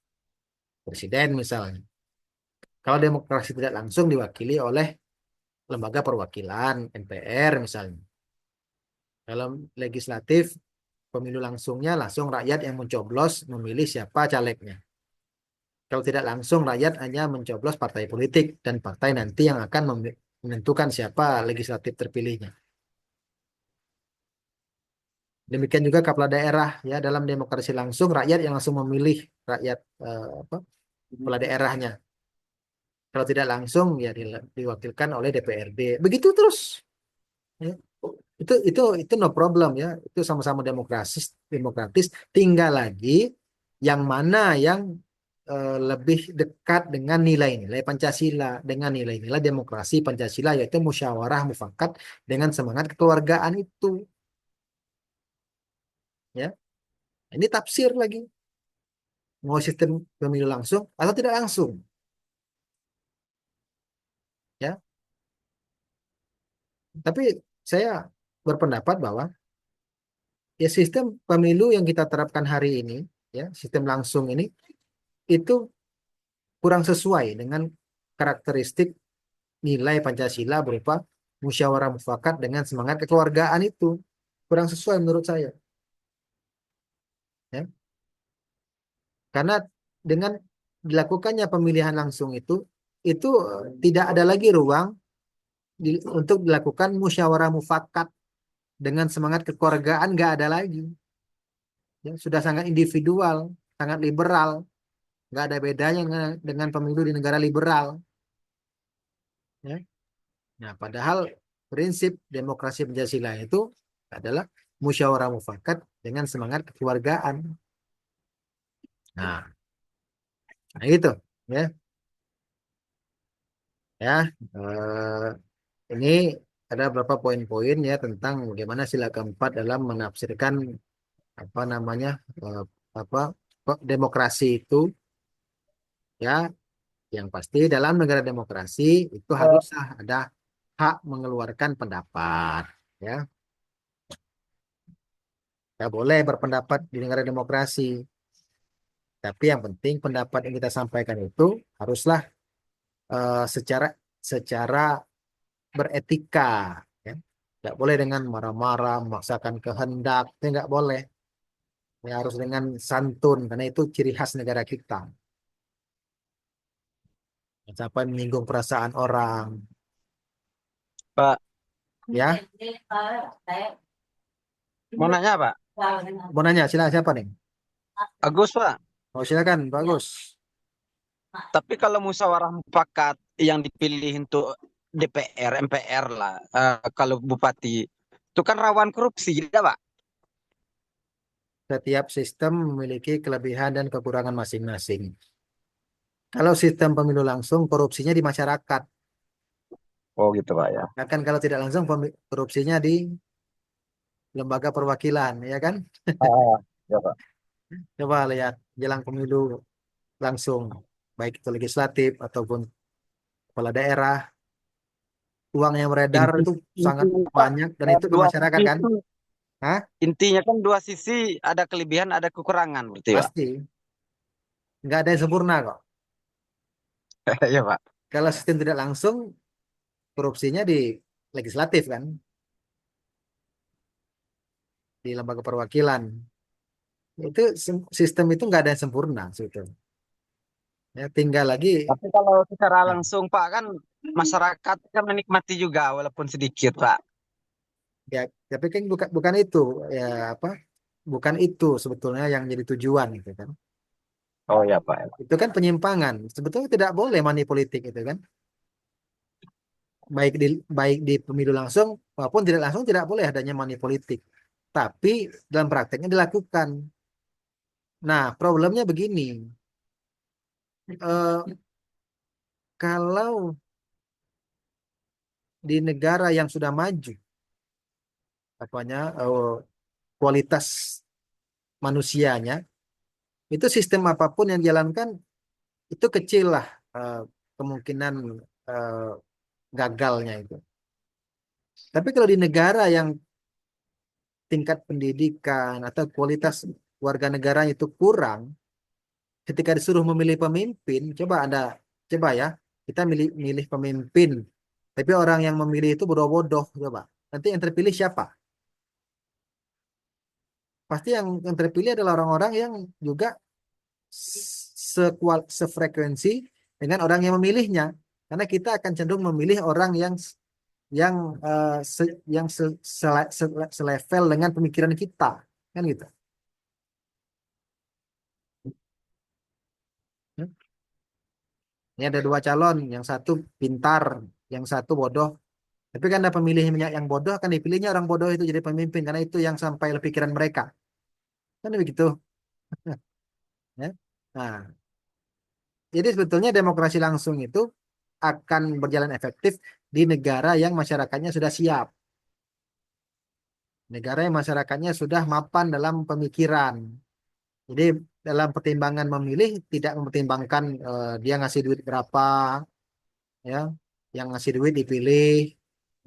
presiden misalnya. Kalau demokrasi tidak langsung diwakili oleh lembaga perwakilan, MPR misalnya. Dalam legislatif, pemilu langsungnya langsung rakyat yang mencoblos memilih siapa calegnya. Kalau tidak langsung, rakyat hanya mencoblos partai politik dan partai nanti yang akan menentukan siapa legislatif terpilihnya. Demikian juga kepala daerah, ya, dalam demokrasi langsung rakyat yang langsung memilih rakyat apa, kepala daerahnya. Kalau tidak langsung ya diwakilkan oleh DPRD. Begitu terus. Ya. Itu no problem, ya. Itu sama-sama demokratis. Tinggal lagi yang mana yang lebih dekat dengan nilai-nilai Pancasila, dengan nilai-nilai demokrasi Pancasila, yaitu musyawarah mufakat dengan semangat kekeluargaan itu, ya. Ini tafsir lagi, mau sistem pemilu langsung atau tidak langsung, ya. Tapi saya berpendapat bahwa ya sistem pemilu yang kita terapkan hari ini, ya, sistem langsung ini itu kurang sesuai dengan karakteristik nilai Pancasila berupa musyawarah mufakat dengan semangat kekeluargaan itu. Kurang sesuai menurut saya. Karena dengan dilakukannya pemilihan langsung itu tidak ada lagi ruang untuk dilakukan musyawarah mufakat dengan semangat kekeluargaan, nggak ada lagi. Ya, sudah sangat individual, sangat liberal, nggak ada bedanya dengan pemilu di negara liberal. Ya. Nah, padahal prinsip demokrasi Pancasila itu adalah musyawarah mufakat dengan semangat kekeluargaan. Nah, nah itu ya. Ya, ini ada beberapa poin-poin ya tentang bagaimana sila keempat dalam menafsirkan apa namanya eh, apa demokrasi itu ya. Yang pasti dalam negara demokrasi itu haruslah ada hak mengeluarkan pendapat ya. Ya boleh berpendapat di negara demokrasi, tapi yang penting pendapat yang kita sampaikan itu haruslah secara secara beretika ya. Nggak boleh dengan marah-marah memaksakan kehendak, itu nggak boleh. Ya, harus dengan santun karena itu ciri khas negara kita. Jangan sampai menyinggung perasaan orang Pak, ya. mau nanya Pak? Mau nanya silakan siapa nih? Agus Pak. Oh silakan bagus. Tapi kalau musyawarah mufakat yang dipilih untuk DPR, MPR lah, kalau bupati, itu kan rawan korupsi, tidak Pak? Setiap sistem memiliki kelebihan dan kekurangan masing-masing. Kalau sistem pemilu langsung, korupsinya di masyarakat. Oh gitu Pak ya. Bahkan kalau tidak langsung, korupsinya di lembaga perwakilan, ya kan? Ah, ya Pak. Coba lihat jelang pemilu langsung, baik itu legislatif ataupun kepala daerah, uang yang beredar Inti, itu sangat intinya Pak, banyak dan itu ke dua masyarakat sisi kan? itu, Hah? intinya kan dua sisi ada kelebihan, ada kekurangan, berarti Pak. Pasti. Nggak ada yang sempurna kok. Ya Pak. Kalau sistem tidak langsung, korupsinya di legislatif kan? Di lembaga perwakilan. Itu sistem itu nggak ada yang sempurna sebetulnya. Ya, tinggal lagi. Tapi kalau secara Nah, langsung Pak kan masyarakat kan menikmati juga walaupun sedikit Pak. ya, tapi kan bukan bukan itu ya apa? Bukan itu sebetulnya yang jadi tujuan gitu kan. Oh ya Pak. Itu kan penyimpangan. Sebetulnya tidak boleh money politik itu kan. Baik di pemilu langsung maupun tidak langsung tidak boleh adanya money politik. Tapi dalam prakteknya dilakukan. Nah, problemnya begini. Eh, kalau di negara yang sudah maju, apanya kualitas manusianya, itu sistem apapun yang dijalankan itu kecil lah kemungkinan eh, gagalnya itu. Tapi kalau di negara yang tingkat pendidikan atau kualitas warga negaranya itu kurang, ketika disuruh memilih pemimpin, coba ya, kita milih milih pemimpin, tapi orang yang memilih itu bodoh-bodoh, coba. Nanti yang terpilih siapa? Pasti yang terpilih adalah orang-orang yang juga sefrekuensi dengan orang yang memilihnya. Karena kita akan cenderung memilih orang yang yang selevel dengan pemikiran kita, kan gitu. Ya. Ini ada dua calon, yang satu pintar, yang satu bodoh. Tapi kan ada pemilih yang bodoh, akan dipilihnya orang bodoh itu jadi pemimpin karena itu yang sampai pikiran mereka. Kan begitu. Ya. Nah, jadi sebetulnya demokrasi langsung itu akan berjalan efektif di negara yang masyarakatnya sudah siap. Negara yang masyarakatnya sudah mapan dalam pemikiran. Jadi dalam pertimbangan memilih tidak mempertimbangkan dia ngasih duit berapa, ya, yang ngasih duit dipilih,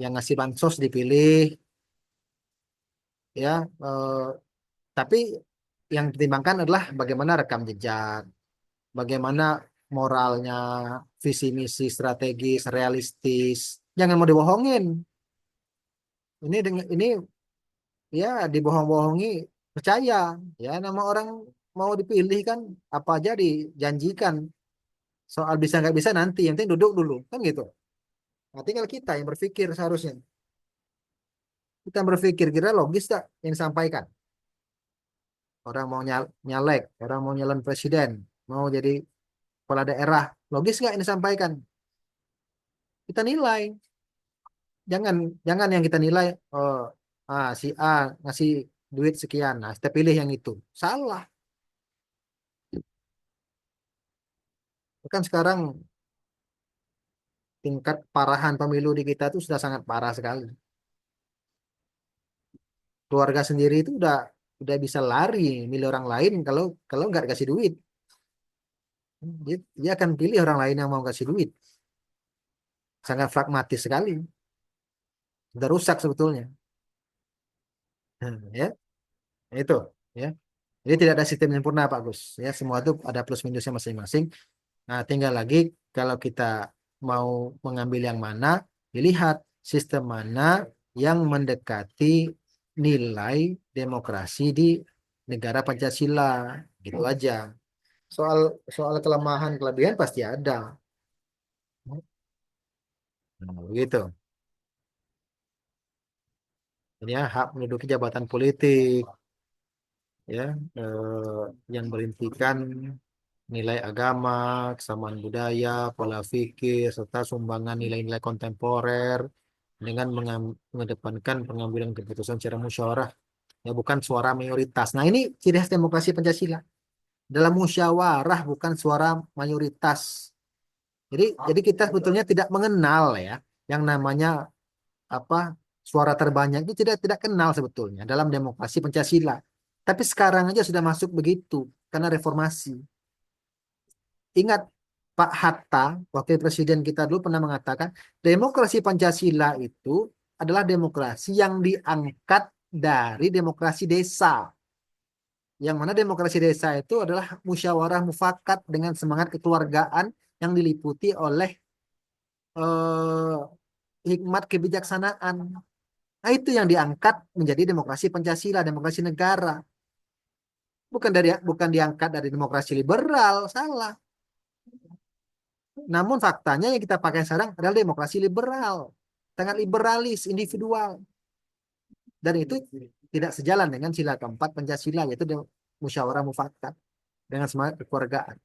yang ngasih bansos dipilih, ya. Tapi yang dipertimbangkan adalah bagaimana rekam jejak, bagaimana moralnya, visi misi strategis, realistis. Jangan mau dibohongin. Ini ya dibohong-bohongi percaya, ya nama orang mau dipilih kan apa aja dijanjikan. Soal bisa nggak bisa nanti, yang penting duduk dulu kan gitu. Nah, tinggal kita yang berpikir seharusnya. Kita yang berpikir kira logis tak yang disampaikan. Orang mau nyalek, orang mau nyalon presiden, mau jadi kepala daerah, logis nggak yang disampaikan? Kita nilai. Jangan jangan yang kita nilai, oh, si A ngasih duit sekian, nah kita pilih yang itu. Salah. Kan sekarang tingkat parahan pemilu di kita itu sudah sangat parah sekali. Keluarga sendiri itu udah bisa lari milih orang lain kalau kalau nggak dikasih duit. Dia akan pilih orang lain yang mau kasih duit. Sangat pragmatis sekali. Sudah rusak sebetulnya. Ya, itu ya. Jadi tidak ada sistem yang sempurna Pak Gus. Ya, semua itu ada plus minusnya masing-masing. Nah, tinggal lagi kalau kita mau mengambil yang mana, dilihat sistem mana yang mendekati nilai demokrasi di negara Pancasila. Gitu aja. Soal soal kelemahan kelebihan pasti ada. Nah, begitu. Ini ya hak menduduki jabatan politik ya, yang berintikan nilai agama, kesamaan budaya, pola pikir, serta sumbangan nilai-nilai kontemporer dengan mengedepankan pengambilan keputusan secara musyawarah, ya bukan suara mayoritas. Nah, ini ciri khas demokrasi Pancasila. Dalam musyawarah bukan suara mayoritas. Jadi kita sebetulnya tidak mengenal ya yang namanya apa suara terbanyak itu tidak tidak kenal sebetulnya dalam demokrasi Pancasila. Tapi sekarang aja sudah masuk begitu karena reformasi. Ingat Pak Hatta, wakil presiden kita dulu pernah mengatakan, demokrasi Pancasila itu adalah demokrasi yang diangkat dari demokrasi desa. Yang mana demokrasi desa itu adalah musyawarah mufakat dengan semangat kekeluargaan yang diliputi oleh eh, hikmat kebijaksanaan. Nah, itu yang diangkat menjadi demokrasi Pancasila, demokrasi negara. Bukan diangkat dari demokrasi liberal, salah. Namun faktanya yang kita pakai sekarang adalah demokrasi liberal, sangat liberalis, individual. Dan itu tidak sejalan dengan sila keempat Pancasila, yaitu musyawarah mufakat dengan semangat kekeluargaan.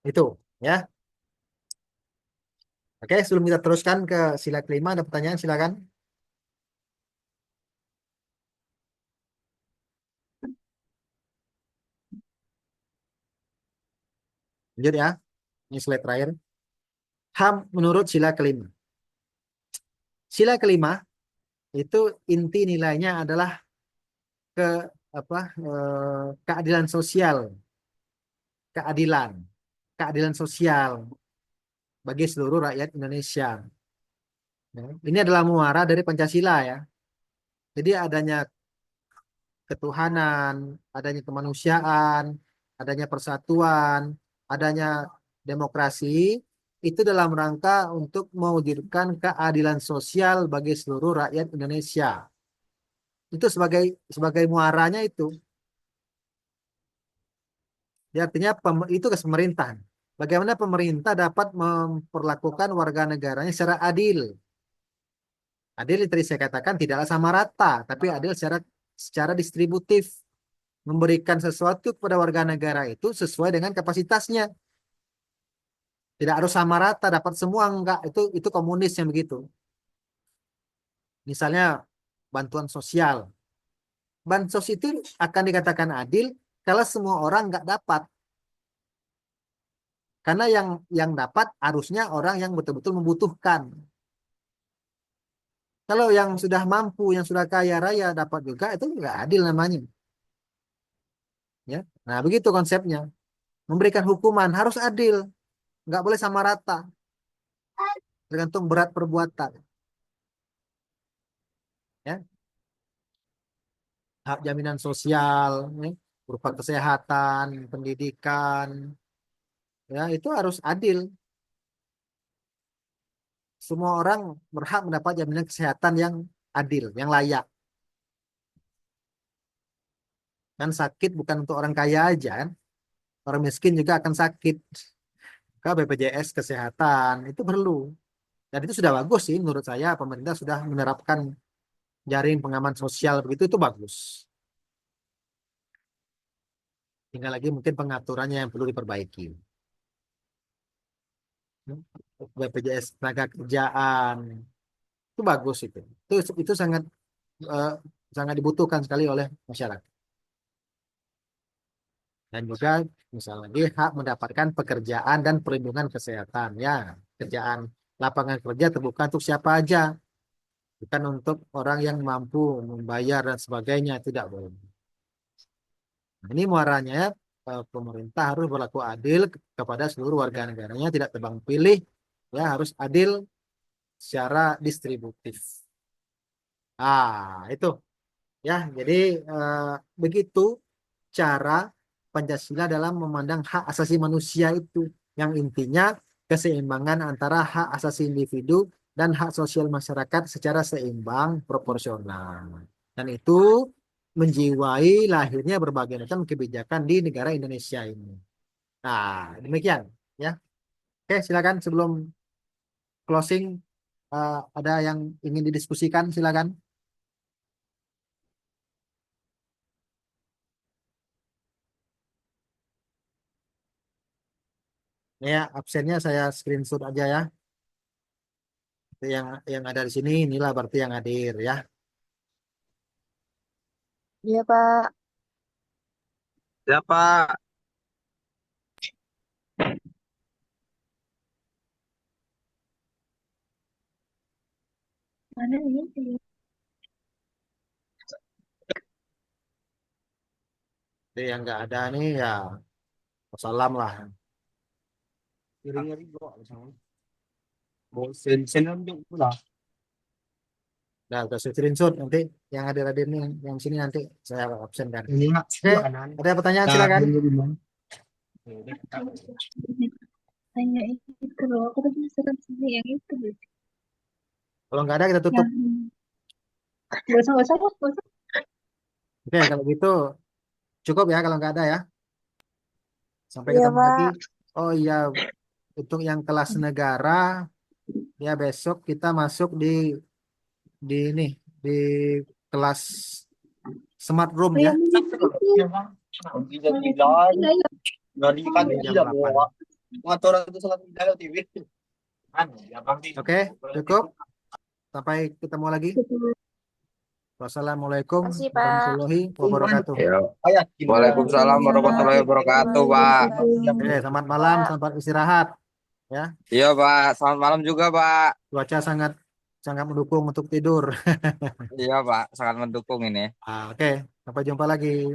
Itu ya. Oke, sebelum kita teruskan ke sila kelima, ada pertanyaan silakan. Lanjut ya, ini slide terakhir. HAM menurut sila kelima. Sila kelima itu inti nilainya adalah ke apa keadilan sosial, keadilan, keadilan sosial bagi seluruh rakyat Indonesia. Ya, ini adalah muara dari Pancasila ya. Jadi adanya ketuhanan, adanya kemanusiaan, adanya persatuan, adanya demokrasi itu dalam rangka untuk mewujudkan keadilan sosial bagi seluruh rakyat Indonesia. Itu sebagai sebagai muaranya itu. Ya, artinya itu ke pemerintahan. Bagaimana pemerintah dapat memperlakukan warga negaranya secara adil. Adil yang tadi saya katakan tidaklah sama rata, tapi adil secara distributif. Memberikan sesuatu kepada warga negara itu sesuai dengan kapasitasnya. Tidak harus sama rata, dapat semua enggak. Itu komunis yang begitu. Misalnya bantuan sosial. Bansos itu akan dikatakan adil kalau semua orang enggak dapat. Karena yang dapat harusnya orang yang betul-betul membutuhkan. Kalau yang sudah mampu, yang sudah kaya raya dapat juga, itu nggak adil namanya. Ya, nah begitu konsepnya. Memberikan hukuman harus adil, nggak boleh sama rata, tergantung berat perbuatan. Ya, hak jaminan sosial, ya, berupa kesehatan, pendidikan, ya itu harus adil. Semua orang berhak mendapat jaminan kesehatan yang adil, yang layak. Kan sakit bukan untuk orang kaya aja kan. Orang miskin juga akan sakit. Maka BPJS kesehatan itu perlu. Dan itu sudah bagus sih menurut saya pemerintah sudah menerapkan jaring pengaman sosial begitu itu bagus. Tinggal lagi mungkin pengaturannya yang perlu diperbaiki. BPJS tenaga kerjaan itu bagus itu. Itu sangat eh, sangat dibutuhkan sekali oleh masyarakat. Dan juga misalnya lagi hak mendapatkan pekerjaan dan perlindungan kesehatan ya. Kerjaan lapangan kerja terbuka untuk siapa aja, bukan untuk orang yang mampu membayar dan sebagainya, tidak boleh. Nah, ini muaranya pemerintah harus berlaku adil kepada seluruh warga negaranya, tidak tebang pilih, ya harus adil secara distributif. Itu ya. Jadi eh, begitu cara Pancasila dalam memandang hak asasi manusia itu, yang intinya keseimbangan antara hak asasi individu dan hak sosial masyarakat secara seimbang, proporsional. Dan itu menjiwai lahirnya berbagai macam kebijakan di negara Indonesia ini. Nah, demikian ya. Oke, silakan sebelum closing ada yang ingin didiskusikan, silakan. Ya, absennya saya screenshot aja ya. Itu yang ada di sini inilah berarti yang hadir ya. Iya, Pak. Siapa? Mana ini? Jadi yang nggak ada nih ya salam lah. Nah, udah saya screenshot nanti yang hadir-hadir nih yang sini nanti saya absenkan. Oke, ada pertanyaan silakan. Tanya itu loh, aku tuh penasaran sama yang itu loh. Kalau nggak ada kita tutup. Gak usah, gak usah. Oke, kalau gitu cukup ya kalau nggak ada ya. Sampai Iya, ketemu lagi. Pak. Oh iya, untuk yang kelas negara ya besok kita masuk di ini di kelas smart room Oh, ya yang ini. di jam 8. Oke, cukup. Sampai ketemu lagi. Wassalamualaikum Makasih, Pak. warahmatullahi wabarakatuh. Ya. Waalaikumsalam Waalaikumsalam warahmatullahi wabarakatuh, Pak. Oke, selamat malam, selamat istirahat ya. Iya, Pak. Selamat malam juga, Pak. Cuaca sangat sangat mendukung untuk tidur. Iya, Pak. Sangat mendukung ini. Oke, sampai jumpa lagi.